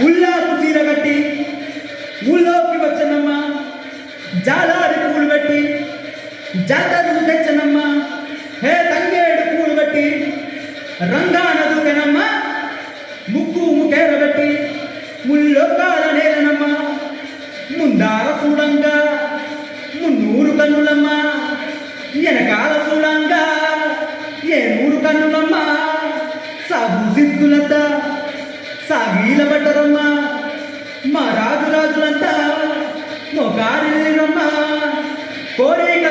ఉల్లాపు తీర కట్టి ఊళ్ళోకి వచ్చనమ్మ, జాలారి పూలు పెట్టి జాతరలు తెచ్చనమ్మ, హే తంగేడు పూలు పెట్టి రంగాన దూకనమ్మ, ముక్కు ముఖేర పెట్టి ముల్లోకాల నేలనమ్మ, ముందార చూడంగా మున్నూరు కన్నులమ్మ, వెనకాల చూడంగా ఏ నూరు కన్నులమ్మ, సాగు సిద్ధులంతా సాగీల పడ్డరమ్మ, మా రాజులంతా మొగారిల్లమ్మ, కోరిక